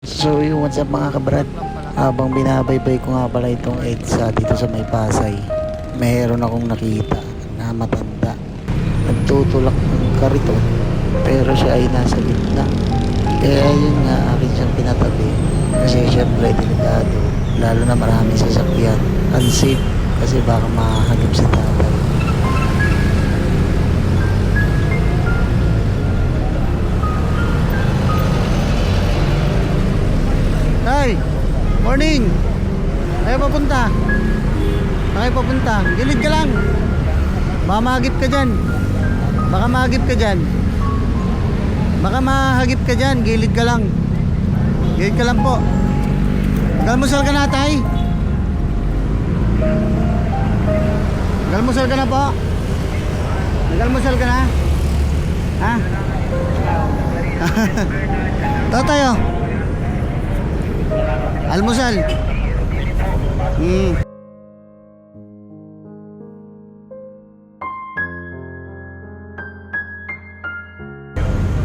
So yung what's up mga kabrad, habang binabaybay ko nga pala itong EDSA dito sa may Pasay, mayroon akong nakita na matanda nagtutulak ng kariton pero siya ay nasa gitna. Kaya yun nga, akin siyang pinatabi kasi syempre delikado, lalo na maraming sasakyan, unsafe kasi baka mahagip si tatay. Tay, morning. Tayo papunta. Tayo papunta. Gilid ka lang. Baka mahagip ka dyan. Baka mahagip ka dyan. Baka mahagip ka dyan. Gilid ka lang. Gilid ka lang po. Galmusal ka na, tay. Galmusal ka na po. Galmusal ka na. Ha? Ito tayo. Almusal.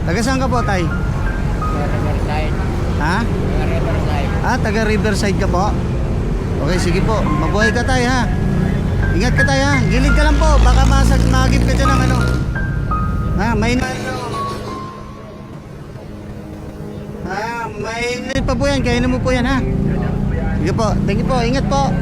Taga saan ka po, tay? Riverside. Ha? Riverside. Taga Riverside ka po? Okay, sige po. Mabuhay ka, tay, ha? Ingat ka, tay, ha? Gilid ka lang po. Baka magip ka dyan ng ano. Ha? Mainit pa po yan. Kainin mo po yan, ha? Sige po. Thank you po. Ingat po.